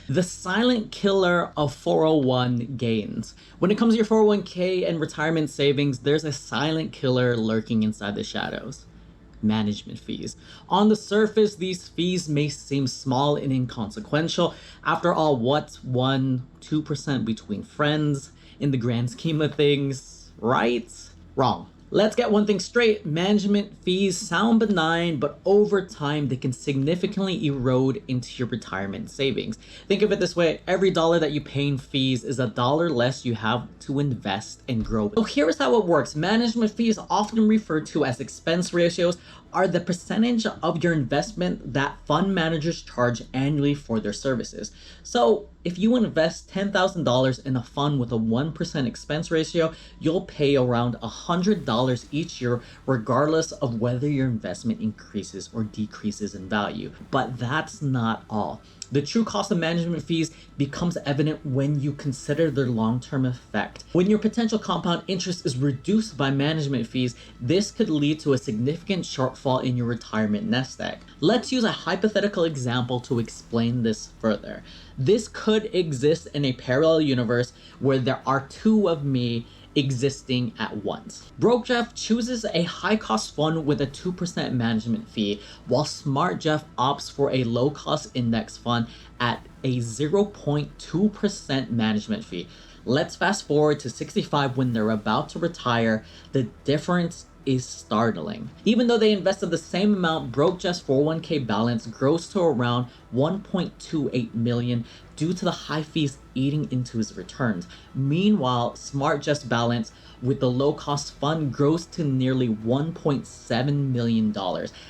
The silent killer of 401 gains. When it comes to your 401k and retirement savings, there's a silent killer lurking inside the shadows. Management fees. On the surface, these fees may seem small and inconsequential. After all, what's 1-2% between friends in the grand scheme of things, right? Wrong. Let's get one thing straight. Management fees sound benign, but over time, they can significantly erode into your retirement savings. Think of it this way. Every dollar that you pay in fees is a dollar less you have to invest and grow. So here's how it works. Management fees, often referred to as expense ratios, are the percentage of your investment that fund managers charge annually for their services. So if you invest $10,000 in a fund with a 1% expense ratio, you'll pay around $100 each year, regardless of whether your investment increases or decreases in value. But that's not all. The true cost of management fees becomes evident when you consider their long-term effect. When your potential compound interest is reduced by management fees, this could lead to a significant shortfall in your retirement nest egg. Let's use a hypothetical example to explain this further. This could exist in a parallel universe where there are two of me existing at once. Broke Jeff chooses a high-cost fund with a 2% management fee, while Smart Jeff opts for a low-cost index fund at a 0.2% management fee. Let's fast forward to 65 when they're about to retire. The difference is startling. Even though they invested the same amount, Broke Jeff's 401k balance grows to around 1.28 million due to the high fees eating into his returns. Meanwhile, Smart Jeff's balance with the low-cost fund grows to nearly $1.7 million.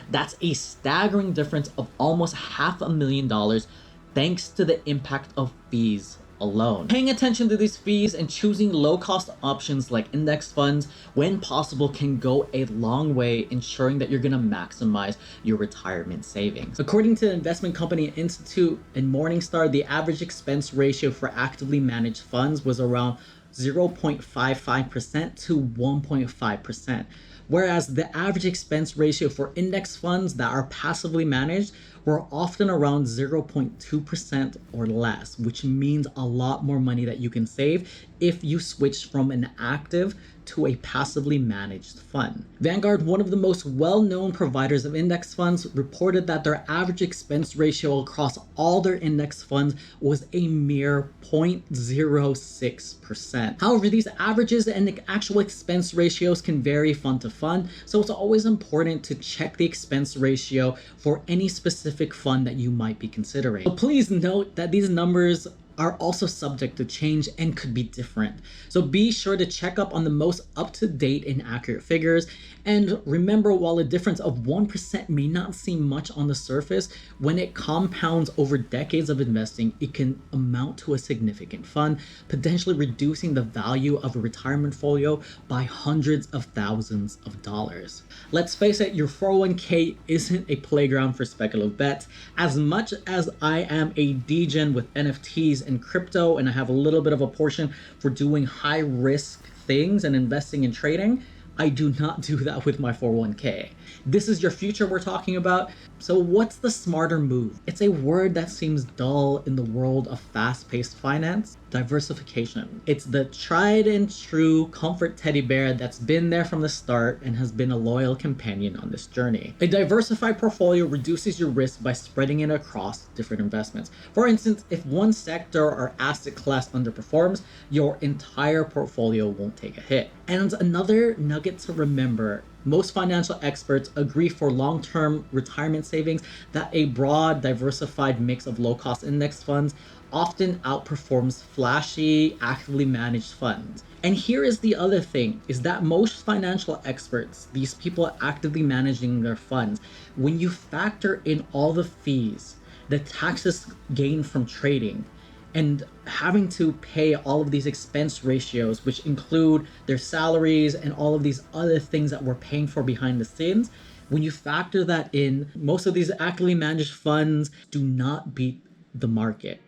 That's a staggering difference of almost $500,000 thanks to the impact of fees alone. Paying attention to these fees and choosing low-cost options like index funds when possible can go a long way, ensuring that you're going to maximize your retirement savings. According to the investment company Institute and Morningstar, the average expense ratio for actively managed funds was around 0.55% to 1.5%, whereas the average expense ratio for index funds that are passively managed were often around 0.2% or less, which means a lot more money that you can save if you switch from an active to a passively managed fund. Vanguard, one of the most well-known providers of index funds, reported that their average expense ratio across all their index funds was a mere 0.06%. However, these averages and the actual expense ratios can vary fund to fund, so it's always important to check the expense ratio for any specific fund that you might be considering. So please note that these numbers are also subject to change and could be different. So be sure to check up on the most up-to-date and accurate figures. And remember, while a difference of 1% may not seem much on the surface, when it compounds over decades of investing, it can amount to a significant fund, potentially reducing the value of a retirement folio by hundreds of thousands of dollars. Let's face it, your 401k isn't a playground for speculative bets. As much as I am a degen with NFTs and crypto, and I have a little bit of a portion for doing high risk things and investing in trading, I do not do that with my 401k. This is your future we're talking about. So what's the smarter move? It's a word that seems dull in the world of fast-paced finance. Diversification. It's the tried and true comfort teddy bear that's been there from the start and has been a loyal companion on this journey. A diversified portfolio reduces your risk by spreading it across different investments. For instance, if one sector or asset class underperforms, your entire portfolio won't take a hit. And another nugget to remember, most financial experts agree for long-term retirement savings that a broad, diversified mix of low-cost index funds often outperforms flashy, actively managed funds. And here is the other thing, is that most financial experts, these people actively managing their funds, when you factor in all the fees, the taxes gained from trading, and having to pay all of these expense ratios, which include their salaries and all of these other things that we're paying for behind the scenes, when you factor that in, most of these actively managed funds do not beat the market.